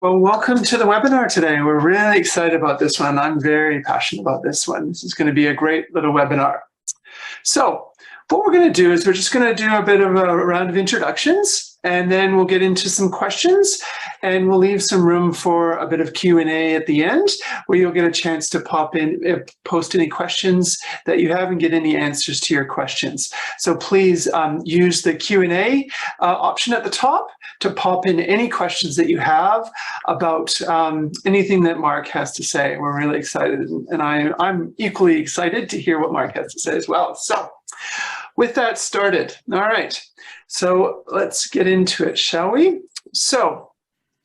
Well, welcome to the webinar today. We're really excited about this one. I'm very passionate about this one. This is going to be a great little webinar. So what we're going to do is we're just going to do a bit of a round of introductions, and then we'll get into some questions, and we'll leave some room for a bit of Q&A at the end, where you'll get a chance to pop in, post any questions that you have and get any answers to your questions. So please use the Q&A option at the top to pop in any questions that you have about anything that Mark has to say. We're really excited, and I'm equally excited to hear what Mark has to say as well. So with that started, all right, so let's get into it, shall we? So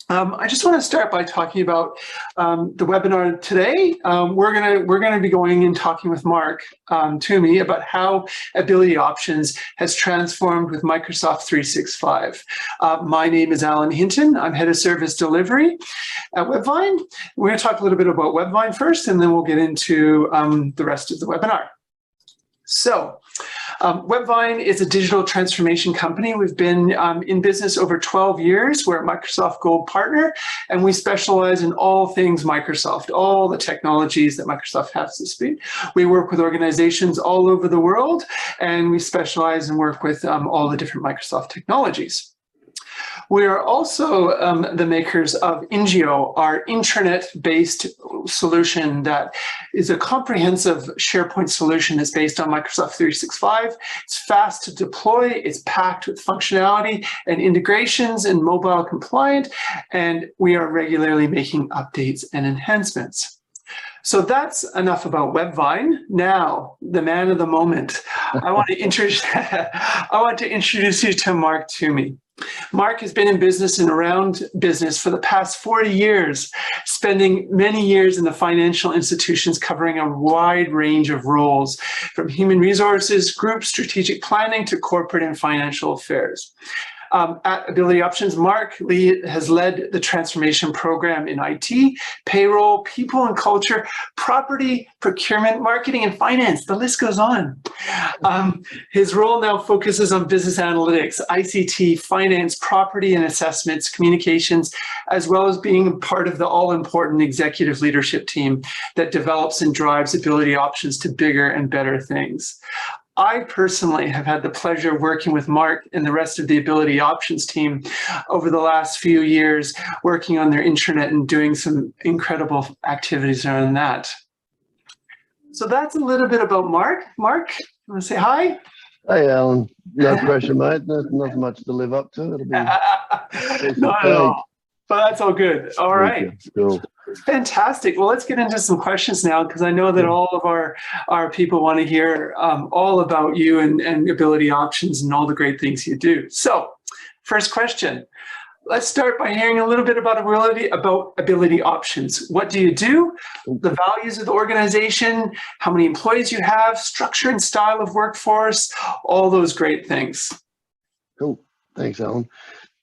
I just want to start by talking about the webinar today. We're gonna be going and talking with Mark Twomey about how Ability Options has transformed with Microsoft 365. My name is Alan Hinton. I'm Head of Service Delivery at Webvine. We're going to talk a little bit about Webvine first, and then we'll get into the rest of the webinar. So Webvine is a digital transformation company. We've been in business over 12 years. We're a Microsoft Gold partner, and we specialize in all things Microsoft, all the technologies that Microsoft has to speak. We work with organizations all over the world, and we specialize and work with all the different Microsoft technologies. We are also the makers of Ingeo, our intranet-based solution that is a comprehensive SharePoint solution that's based on Microsoft 365. It's fast to deploy, it's packed with functionality and integrations and mobile compliant, and we are regularly making updates and enhancements. So that's enough about Webvine. Now, the man of the moment. I want to introduce you to Mark Twomey. Mark has been in business and around business for the past 40 years, spending many years in the financial institutions covering a wide range of roles, from human resources, group strategic planning to corporate and financial affairs. At Ability Options, Mark has led the transformation program in IT, payroll, people and culture, property, procurement, marketing, and finance. The list goes on. His role now focuses on business analytics, ICT, finance, property and assessments, communications, as well as being part of the all-important executive leadership team that develops and drives Ability Options to bigger and better things. I personally have had the pleasure of working with Mark and the rest of the Ability Options team over the last few years, working on their intranet and doing some incredible activities around that. So that's a little bit about Mark. Mark, you want to say hi? Hey, Alan. No pressure, mate. Not much to live up to. It'll be not at all. But that's all good. All right. Cool. Fantastic. Well, let's get into some questions now, because I know that all of our people want to hear all about you and Ability Options and all the great things you do. So first question, let's start by hearing a little bit about Ability Options. What do you do? The values of the organization, how many employees you have, structure and style of workforce, all those great things. Cool. Thanks, Alan.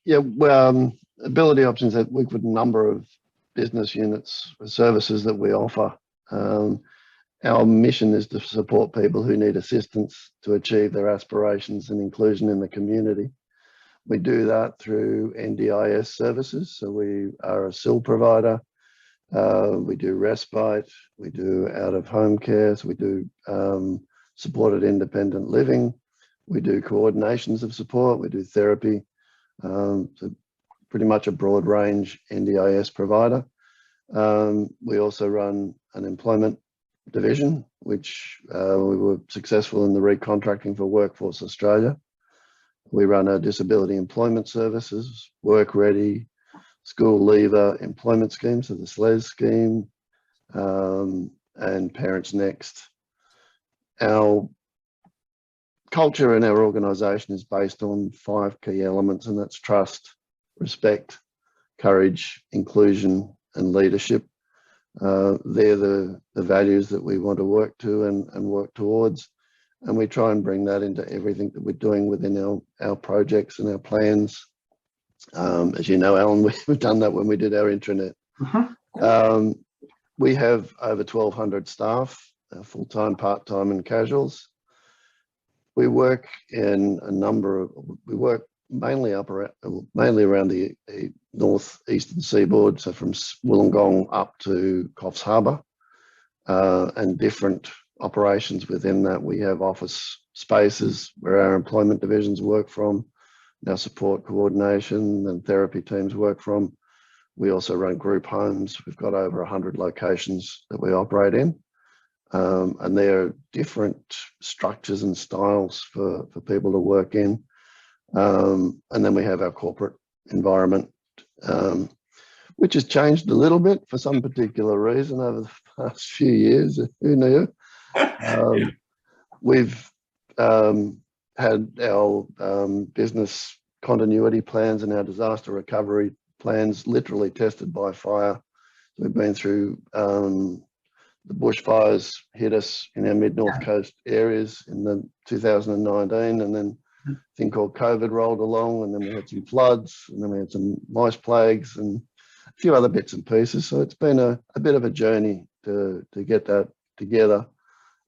Yeah, well, Ability Options, we've got a number of business units, services that we offer. Our mission is to support people who need assistance to achieve their aspirations and inclusion in the community. We do that through NDIS services. So we are a SIL provider. We do respite. We do out-of-home care. So we do supported independent living. We do coordinations of support. We do therapy. So pretty much a broad range NDIS provider. We also run an employment division, which we were successful in the recontracting for Workforce Australia. We run our disability employment services, Work Ready, School Leaver employment schemes, so the SLES scheme, and Parents Next. Our culture in our organisation is based on 5 key elements, and that's trust, respect, courage, inclusion, and leadership. They're the values that we want to work to and work towards. And we try and bring that into everything that we're doing within our projects and our plans. As you know, Alan, we've done that when we did our intranet. We have over 1,200 staff, full-time, part-time, and casuals. We work in we work mainly mainly around the northeastern seaboard, so from Wollongong up to Coffs Harbour, and different operations within that. We have office spaces where our employment divisions work from, our support coordination and therapy teams work from. We also run group homes. We've got over 100 locations that we operate in. And there are different structures and styles for people to work in. And then we have our corporate environment, which has changed a little bit for some particular reason over the past few years. Who knew? We've had our business continuity plans and our disaster recovery plans literally tested by fire. We've been through the bushfires hit us in our mid-north coast areas in the 2019, and then a thing called COVID rolled along, and then we had some floods, and then we had some mice plagues and a few other bits and pieces. So it's been a bit of a journey to get that together.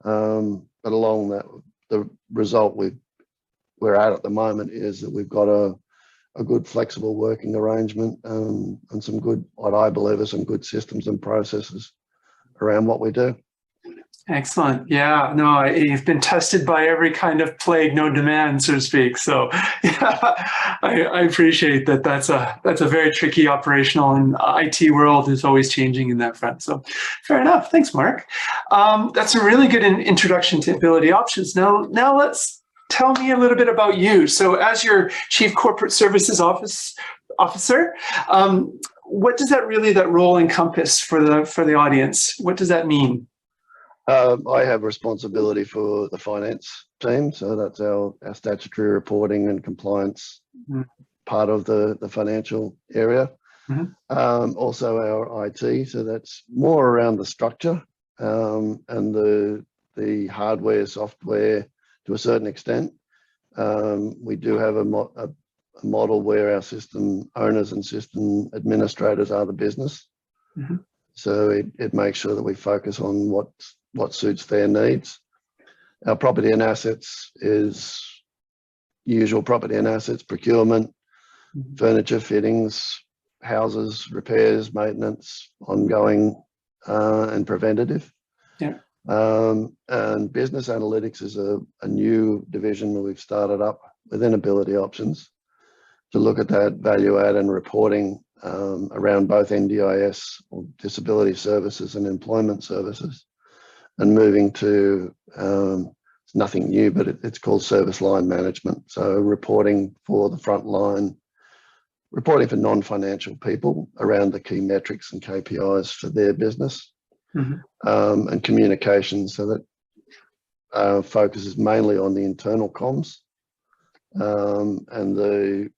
But along that, the result we're at the moment is that we've got a good flexible working arrangement, and some good, what I believe are some good systems and processes around what we do. Excellent. Yeah, no, you've been tested by every kind of plague known to man, so to speak. So yeah, I appreciate that. That's a very tricky operational, and IT world is always changing in that front. So fair enough. Thanks, Mark. That's a really good introduction to Ability Options. Now let's tell me a little bit about you. So as your Chief Corporate Services Officer, what does that role encompass for the audience? What does that mean? I have responsibility for the finance team, so that's our statutory reporting and compliance part of the financial area. Also our IT, so that's more around the structure and the hardware, software to a certain extent. We do have a model where our system owners and system administrators are the business. So it makes sure that we focus on what suits their needs. Our property and assets is usual property and assets, procurement, furniture, fittings, houses, repairs, maintenance, ongoing and preventative. Yeah. And business analytics is a new division that we've started up within Ability Options to look at that value add and reporting around both NDIS, or disability services, and employment services, and moving to it's nothing new, but it's called service line management. So reporting for the front line, reporting for non-financial people around the key metrics and KPIs for their business, and communications, so that focuses mainly on the internal comms and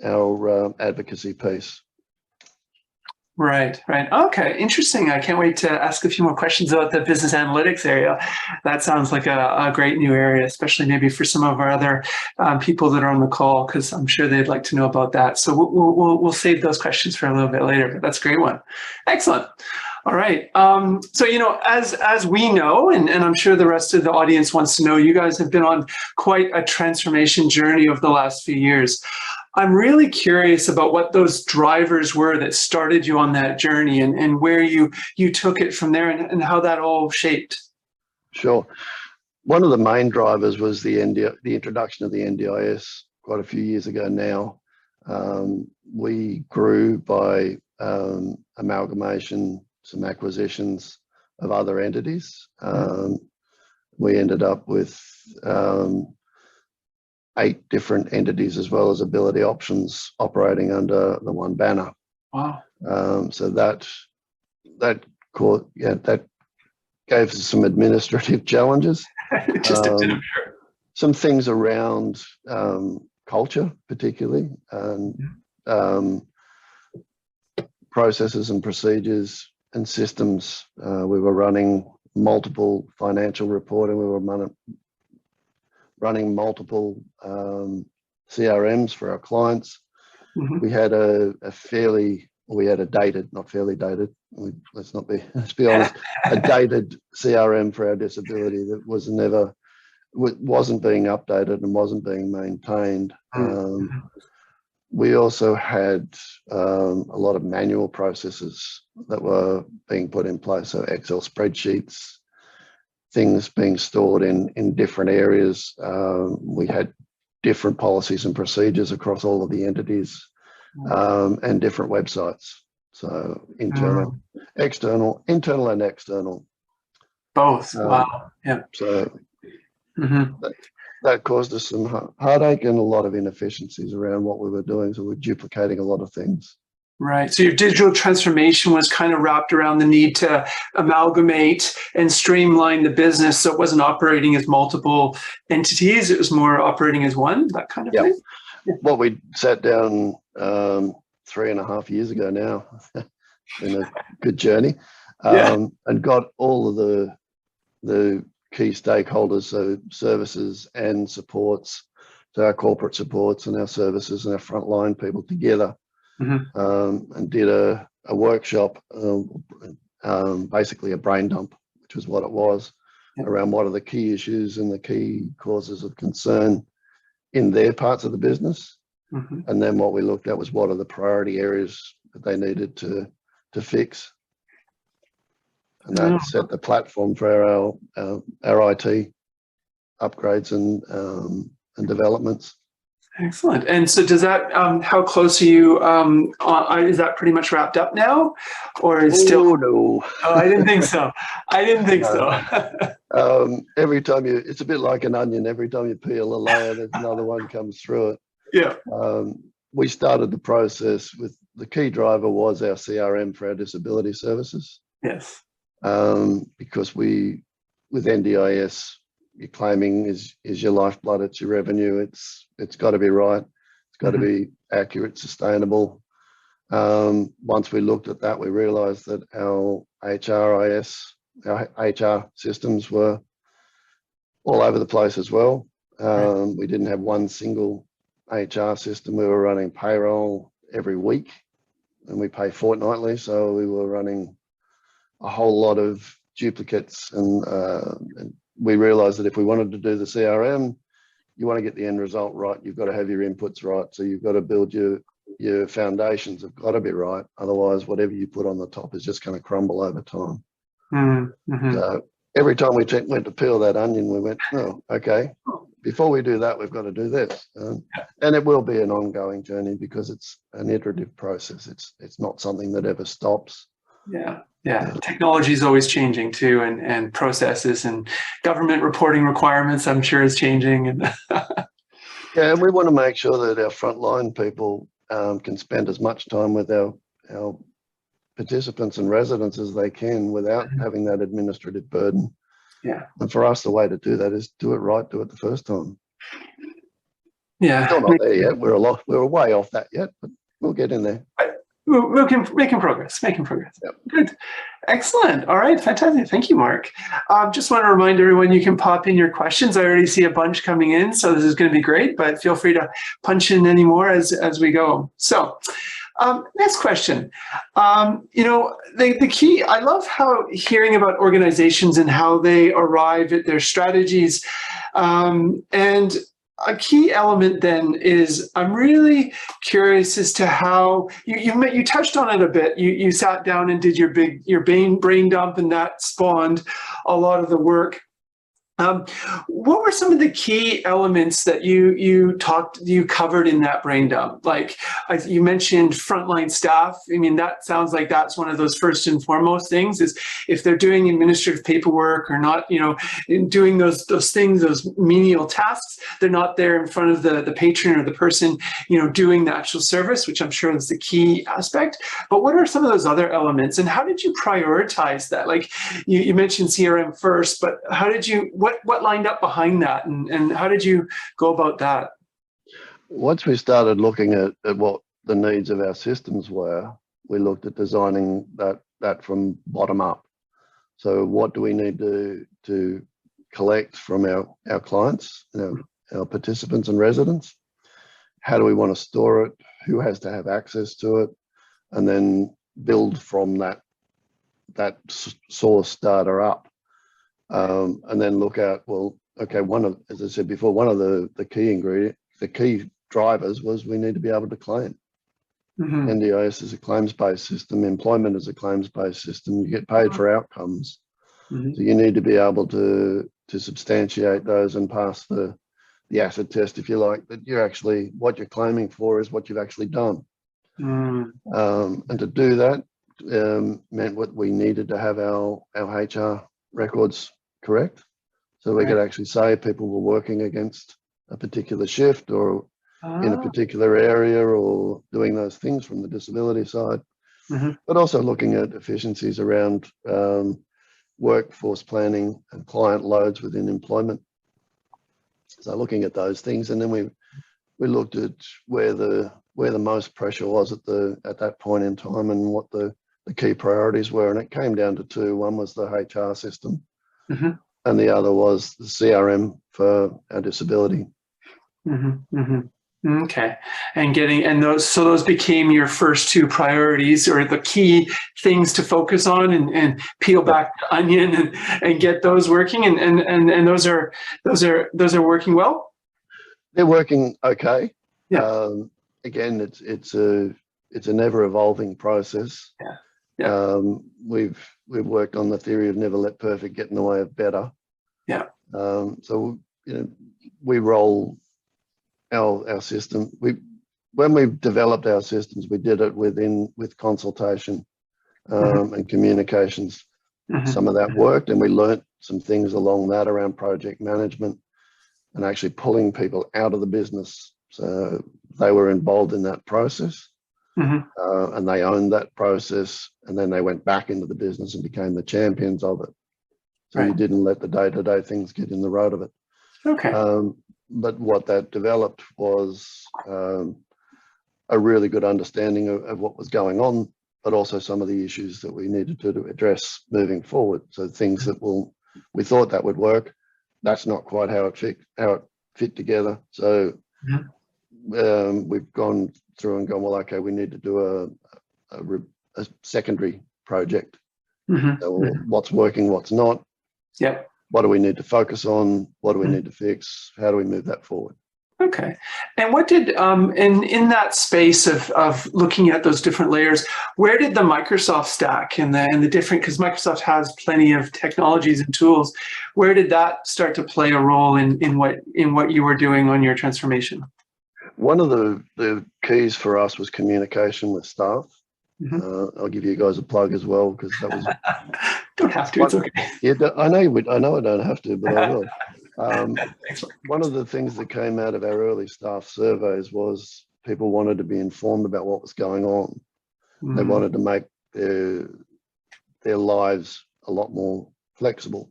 our advocacy piece. Right. Okay, interesting. I can't wait to ask a few more questions about the business analytics area. That sounds like a great new area, especially maybe for some of our other people that are on the call, because I'm sure they'd like to know about that. So we'll save those questions for a little bit later, but that's a great one. Excellent. All right. So, as we know, and I'm sure the rest of the audience wants to know, you guys have been on quite a transformation journey over the last few years. I'm really curious about what those drivers were that started you on that journey, and where you took it from there, and how that all shaped. Sure. One of the main drivers was the introduction of the NDIS quite a few years ago now. We grew by amalgamation, some acquisitions of other entities. We ended up with 8 different entities, as well as Ability Options, operating under the one banner. Wow. So that gave us some administrative challenges. Just a bit, I'm sure. Some things around culture, particularly, and processes and procedures and systems. We were running multiple financial reporting. We were running multiple CRMs for our clients. We had we had a dated, not fairly dated, let's be honest, a dated CRM for our disability that was never wasn't being updated and wasn't being maintained. Mm-hmm. We also had a lot of manual processes that were being put in place. So Excel spreadsheets, things being stored in different areas. We had different policies and procedures across all of the entities, and different websites. So internal, external, internal and external. Both. Wow. Yeah. So that caused us some heartache and a lot of inefficiencies around what we were doing. So we're duplicating a lot of things. Right. So your digital transformation was kind of wrapped around the need to amalgamate and streamline the business, so it wasn't operating as multiple entities. It was more operating as one, that kind of thing. Yeah. What we sat down 3.5 years ago now, in a good journey, and got all of the key stakeholders, so services and supports, so our corporate supports and our services and our frontline people together, and did a workshop, basically a brain dump, which was what it was, around what are the key issues and the key causes of concern in their parts of the business. And then what we looked at was what are the priority areas that they needed to fix. And that set the platform for our IT upgrades and developments. Excellent. And so does that, how close are you, is that pretty much wrapped up now, or is still? No. Oh, I didn't think so. I didn't think so. Every time it's a bit like an onion. Every time you peel a layer, there's another one comes through it. Yeah. We started the process with the key driver was our CRM for our disability services. Yes. Because with NDIS, your claiming is your lifeblood, it's your revenue, it's got to be right, it's got to be accurate, sustainable. Once we looked at that, we realized that our our HR systems were all over the place as well. We didn't have one single HR system. We were running payroll every week and we pay fortnightly, so we were running a whole lot of duplicates, and we realized that if we wanted to do the CRM, you want to get the end result right, you've got to have your inputs right, so you've got to build your foundations have got to be right, otherwise whatever you put on the top is just going to crumble over time. So every time we went to peel that onion, we went, oh, okay, before we do that, we've got to do this. And it will be an ongoing journey because it's an iterative process. It's not something that ever stops. Yeah. Technology is always changing too, and processes and government reporting requirements, I'm sure, is changing. And yeah, and we want to make sure that our frontline people can spend as much time with our participants and residents as they can without having that administrative burden. Yeah. And for us, the way to do that is do it right, do it the first time. Yeah. Still not there yet. We're way off that yet, but we'll get in there. We're making progress. Yep. Good. Excellent. All right. Fantastic. Thank you, Mark. Just want to remind everyone you can pop in your questions. I already see a bunch coming in, so this is going to be great, but feel free to punch in any more as we go. So next question. The key, I love how hearing about organizations and how they arrive at their strategies. And a key element then is I'm really curious as to how you touched on it a bit. You sat down and did your brain dump, and that spawned a lot of the work. What were some of the key elements that you covered in that brain dump? Like you mentioned frontline staff. I mean, that sounds like that's one of those first and foremost things, is if they're doing administrative paperwork or not, doing those things, those menial tasks, they're not there in front of the patron or the person, doing the actual service, which I'm sure is the key aspect. But what are some of those other elements, and how did you prioritize that? Like you mentioned CRM first, but how did you, what lined up behind that, and how did you go about that? Once we started looking at what the needs of our systems were, we looked at designing that from bottom up. So what do we need to collect from our clients, our participants and residents? How do we want to store it? Who has to have access to it? And then build from that source data up. And then look at, well, okay, as I said before, one of the key drivers was we need to be able to claim. NDIS is a claims-based system. Employment is a claims-based system. You get paid for outcomes. So you need to be able to substantiate those and pass the acid test, if you like, that you're actually, what you're claiming for is what you've actually done. And to do that meant what we needed to have our HR records correct. So we could actually say people were working against a particular shift or in a particular area or doing those things from the disability side, but also looking at efficiencies around workforce planning and client loads within employment. So looking at those things, and then we looked at where the most pressure was at that point in time and what the key priorities were, and it came down to two. One was the HR system, and the other was the CRM for our disability. Okay, and those became your first two priorities, or the key things to focus on, and peel back the onion and get those working, and those are working well. They're working okay. Yeah. Again, it's an ever evolving process. Yeah. We've worked on the theory of never let perfect get in the way of better. Yeah. So we roll our system. When we developed our systems, we did it with consultation and communications. Some of that worked, and we learnt some things along that around project management and actually pulling people out of the business. So they were involved in that process, and they owned that process, and then they went back into the business and became the champions of it. So you didn't let the day-to-day things get in the road of it. Okay. But what that developed was a really good understanding of what was going on, but also some of the issues that we needed to address moving forward. So things that we thought that would work, that's not quite how it fit together. So we've gone through and gone, well, okay, we need to do a secondary project. So what's working, what's not. Yep. What do we need to focus on? What do we need to fix? How do we move that forward? Okay. And what did, in that space of looking at those different layers, where did the Microsoft stack and the different, because Microsoft has plenty of technologies and tools, where did that start to play a role in what you were doing on your transformation? One of the keys for us was communication with staff. I'll give you guys a plug as well, because that was don't have to. It's okay. Yeah, I know I don't have to, but I will. One of the things that came out of our early staff surveys was people wanted to be informed about what was going on. They wanted to make their lives a lot more flexible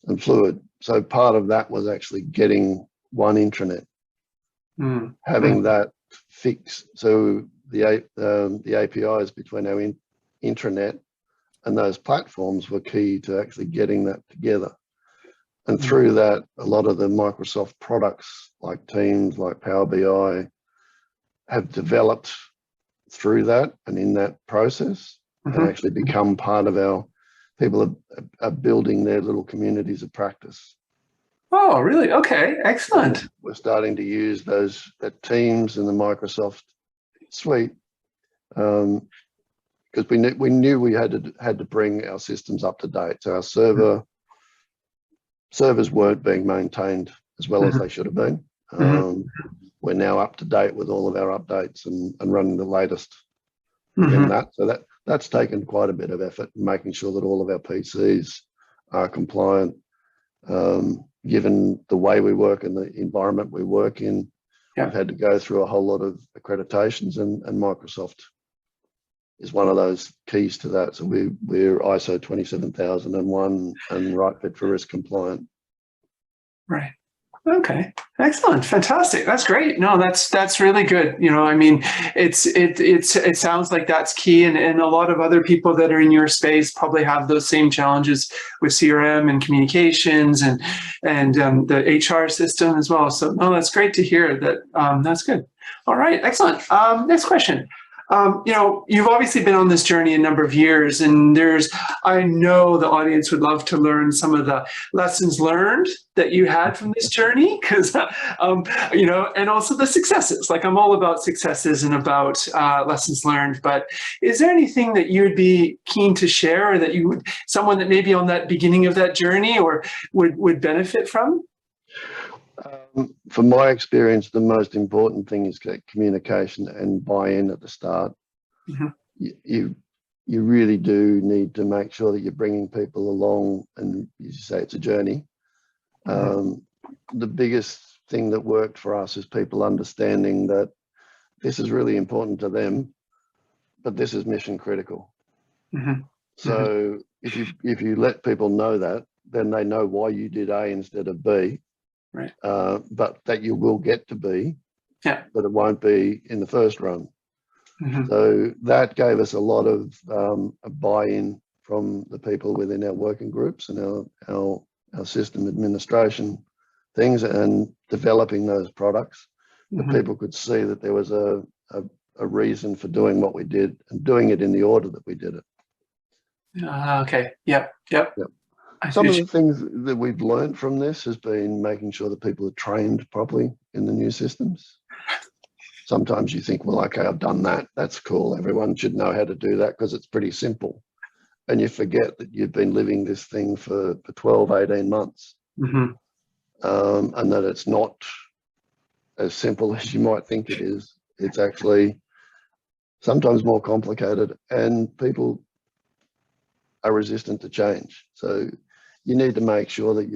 and fluid. So part of that was actually getting one intranet, having that fixed. So the APIs between our intranet and those platforms were key to actually getting that together. And through that, a lot of the Microsoft products like Teams, like Power BI, have developed through that and in that process, and actually become part of our people are building their little communities of practice. Oh, really? Okay, excellent. We're starting to use that Teams and the Microsoft suite because we knew we had to bring our systems up to date. So our servers weren't being maintained as well as they should have been. We're now up to date with all of our updates and running the latest in that. So that's taken quite a bit of effort in making sure that all of our PCs are compliant, given the way we work and the environment we work in. We've had to go through a whole lot of accreditations, and Microsoft is one of those keys to that. So we're ISO 27001 and right fit for risk compliant. Right. Okay. Excellent. Fantastic. That's great. No, that's really good. I mean, it sounds like that's key, and a lot of other people that are in your space probably have those same challenges with CRM and communications and the HR system as well. So no, that's great to hear that. That's good. All right. Excellent. Next question. You've obviously been on this journey a number of years, and I know the audience would love to learn some of the lessons learned that you had from this journey, because, and also the successes. Like, I'm all about successes and about lessons learned, but is there anything that you would be keen to share, or that someone that may be on that beginning of that journey or would benefit from? From my experience, the most important thing is communication and buy-in at the start. Mm-hmm. You really do need to make sure that you're bringing people along, and as you say, it's a journey. Mm-hmm. The biggest thing that worked for us is people understanding that this is really important to them, but this is mission critical. Mm-hmm. So if you let people know that, then they know why you did A instead of B. Right. But that you will get to B, yeah, but it won't be in the first run. Mm-hmm. So that gave us a lot of a buy-in from the people within our working groups and our system administration things, and developing those products. Mm-hmm. That people could see that there was a reason for doing what we did, and doing it in the order that we did it. Okay. Yep. Some of the things that we've learned from this has been making sure that people are trained properly in the new systems. Sometimes you think, well, okay, I've done that. That's cool. Everyone should know how to do that because it's pretty simple. And you forget that you've been living this thing for 12, 18 months. Mm-hmm. And that it's not as simple as you might think it is. It's actually sometimes more complicated, and people are resistant to change. So you need to make sure that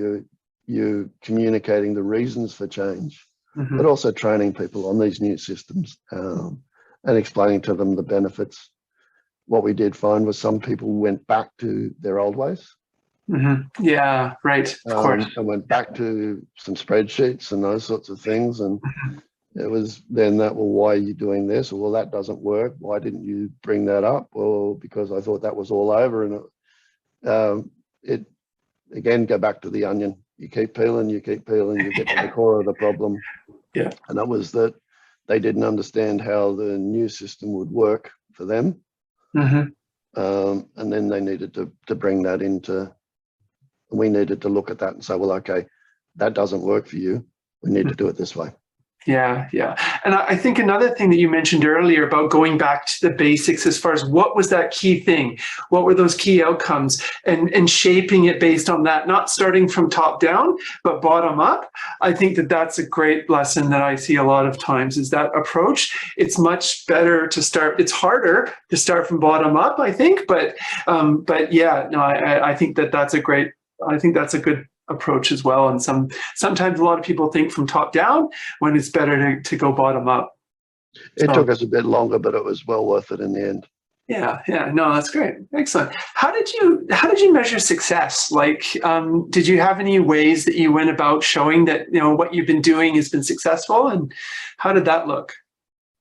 you're communicating the reasons for change, mm-hmm. but also training people on these new systems, and explaining to them the benefits. What we did find was some people went back to their old ways. Mm-hmm. Yeah, right, of course. And went back to some spreadsheets and those sorts of things. And it was then that, well, why are you doing this? Or, well, that doesn't work. Why didn't you bring that up? Well, because I thought that was all over. And it again, go back to the onion. You keep peeling, you get to the core of the problem. Yeah. And that was that they didn't understand how the new system would work for them. Mm-hmm. And then they needed to bring that into, we needed to look at that and say, well, okay, that doesn't work for you. We need to do it this way. Yeah. And I think another thing that you mentioned earlier about going back to the basics, as far as what was that key thing, what were those key outcomes, and shaping it based on that, not starting from top down, but bottom up. I think that that's a great lesson that I see a lot of times, is that approach. It's much better to start. It's harder to start from bottom up, I think, but yeah, no, I think that's a good approach as well. And sometimes a lot of people think from top down when it's better to go bottom up. It took us a bit longer, but it was well worth it in the end. Yeah. No, that's great. Excellent. How did you measure success? Like, did you have any ways that you went about showing that, what you've been doing has been successful, and how did that look?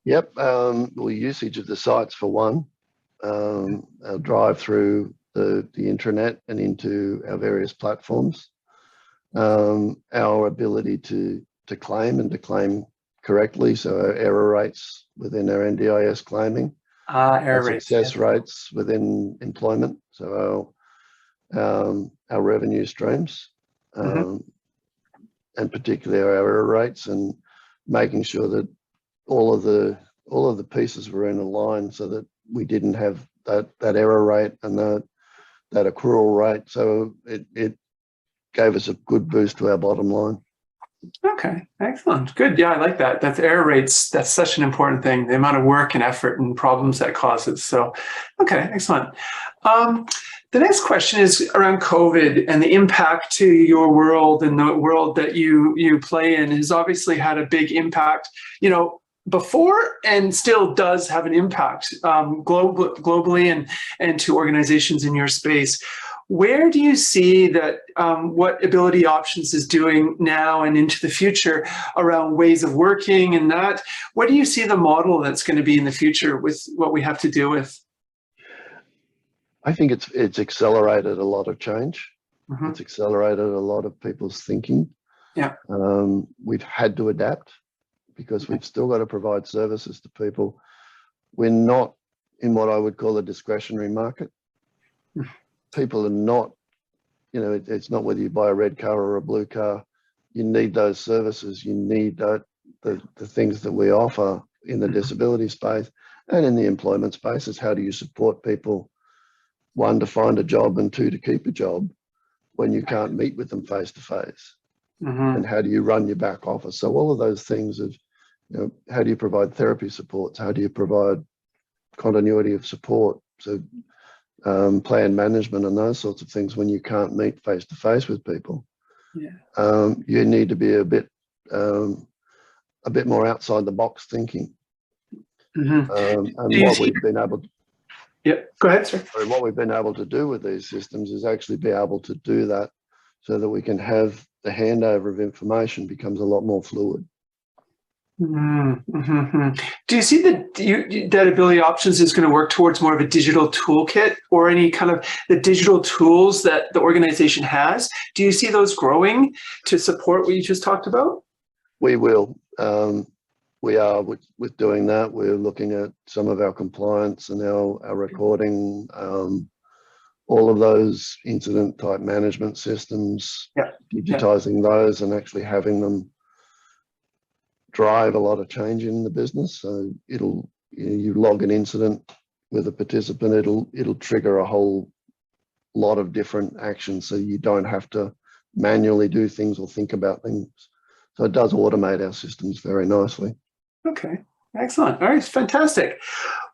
Yep. Well, usage of the sites for one, our drive through the intranet and into our various platforms. Our ability to claim and to claim correctly, so our error rates within our NDIS claiming, error rates, success rates within employment, so our revenue streams, mm-hmm. and particularly our error rates, and making sure that all of the pieces were in a line, so that we didn't have that error rate and that accrual rate. So it gave us a good boost to our bottom line. Okay, excellent. Good. Yeah, I like that. That's error rates. That's such an important thing, the amount of work and effort and problems that causes. So, okay, excellent. The next question is around COVID and the impact to your world, and the world that you play in has obviously had a big impact, before, and still does have an impact globally and to organizations in your space. Where do you see that what Ability Options is doing now and into the future around ways of working and that? What do you see the model that's going to be in the future with what we have to deal with? I think it's accelerated a lot of change. Mm-hmm. It's accelerated a lot of people's thinking. Yeah. We've had to adapt because we've still got to provide services to people. we're not in what I would call a discretionary market. People are not, it's not whether you buy a red car or a blue car. You need those services. You need the things that we offer in the disability space and in the employment space. Is how do you support people, one, to find a job, and two, to keep a job when you can't meet with them face to face. And how do you run your back office? So all of those things of, how do you provide therapy supports? How do you provide continuity of support? So plan management and those sorts of things when you can't meet face to face with people. You need to be a bit more outside the box thinking. And what we've been able to, go ahead, sir. What we've been able to do with these systems is actually be able to do that so that we can have the handover of information becomes a lot more fluid. Do you see that Ability Options is going to work towards more of a digital toolkit or any kind of the digital tools that the organization has? Do you see those growing to support what you just talked about? We will. We are with doing that. We're looking at some of our compliance and our recording, all of those incident type management systems, digitizing those and actually having them drive a lot of change in the business. So it'll, you log an incident with a participant, it'll trigger a whole lot of different actions. So you don't have to manually do things or think about things. So it does automate our systems very nicely. Okay, excellent. All right, fantastic.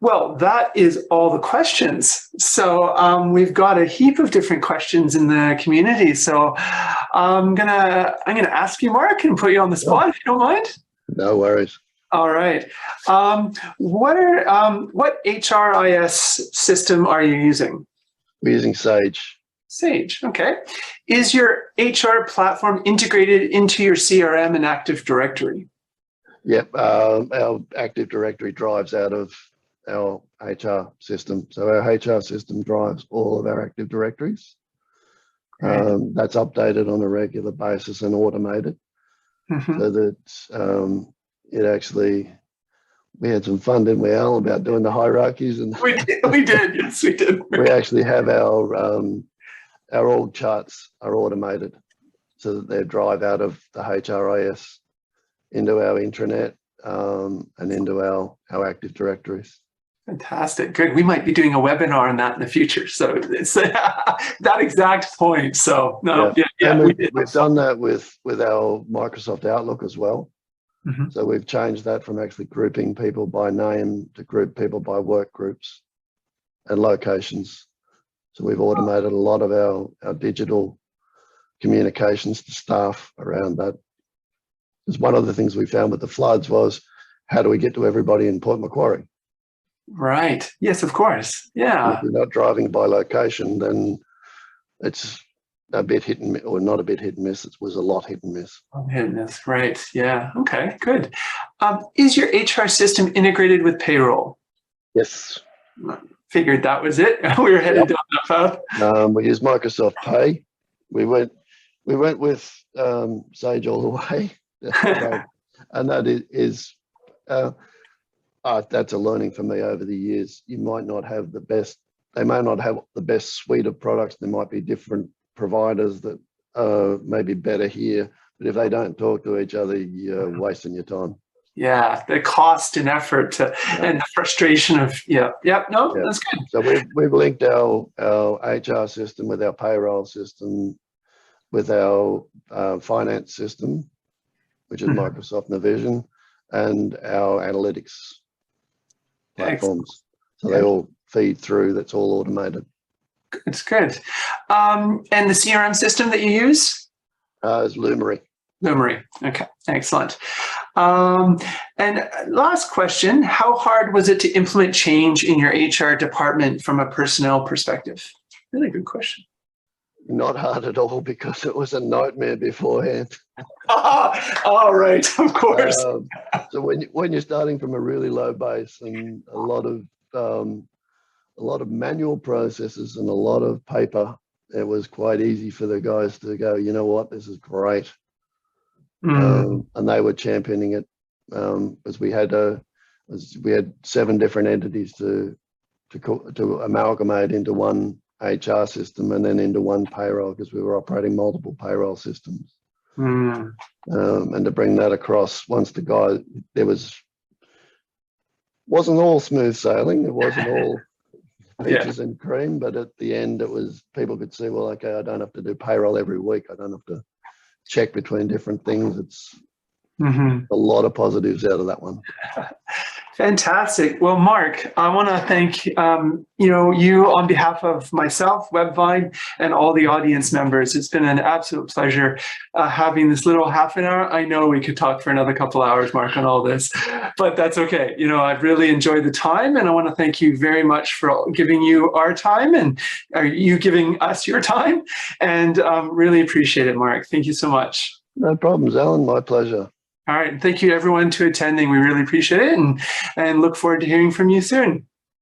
Well, that is all the questions. So we've got a heap of different questions in the community. So I'm gonna ask you, Mark, and put you on the spot if you don't mind. No worries. All right. What HRIS system are you using? We're using Sage. Sage, okay. Is your HR platform integrated into your CRM and Active Directory? Yep, our Active Directory drives out of our HR system. So our HR system drives all of our Active Directories. That's updated on a regular basis and automated. So that it actually, we had some fun, didn't we, Al, about doing the hierarchies? And we did, yes, we did. We actually have our org charts are automated so that they drive out of the HRIS into our intranet and into our Active Directories. Fantastic, good. We might be doing a webinar on that in the future. So it's that exact point. So we've done that with our Microsoft Outlook as well. So we've changed that from actually grouping people by name to group people by work groups and locations. So we've automated a lot of our digital communications to staff around that. Because one of the things we found with the floods was, how do we get to everybody in Port Macquarie? Right. Yes, of course. Yeah. If you're not driving by location, then it's a bit hit and miss, or not a bit hit and miss. It was a lot hit and miss. Hit and miss. Right. Yeah. Okay. Good. Is your HR system integrated with payroll? Yes. Figured that was it. We were headed down that path. We use Microsoft Pay. We went with Sage all the way. And that is that's a learning for me over the years. You might not have the best, they may not have the best suite of products. There might be different providers that may be better here, but if they don't talk to each other, you're wasting your time. Yeah, the cost and effort and the frustration of, that's good. So we've linked our HR system with our payroll system, with our finance system, which is Microsoft Navision, and our analytics platforms. So they all feed through. That's all automated. It's good. And the CRM system that you use? Is Lumery. Lumery. Okay, excellent. And last question, how hard was it to implement change in your HR department from a personnel perspective? Really good question. Not hard at all, because it was a nightmare beforehand. All right, of course. So when you're starting from a really low base and a lot of manual processes and a lot of paper, it was quite easy for the guys to go, you know what, this is great. And they were championing it, as we had a We had 7 different entities to amalgamate into one HR system and then into one payroll, because we were operating multiple payroll systems. Mm. And to bring that across, once the guy, wasn't all smooth sailing. It wasn't all peaches and cream, but at the end, it was, people could see, well, okay, I don't have to do payroll every week. I don't have to check between different things. It's a lot of positives out of that one. Fantastic. Well, Mark, I want to thank you on behalf of myself, Webvine, and all the audience members. It's been an absolute pleasure having this little half an hour. I know we could talk for another couple hours, Mark, on all this, but that's okay. I've really enjoyed the time, and I want to thank you very much for giving you our time and you giving us your time, and really appreciate it, Mark. Thank you so much. No problems, Alan. My pleasure. All right. Thank you, everyone, to attending. We really appreciate it, and look forward to hearing from you soon.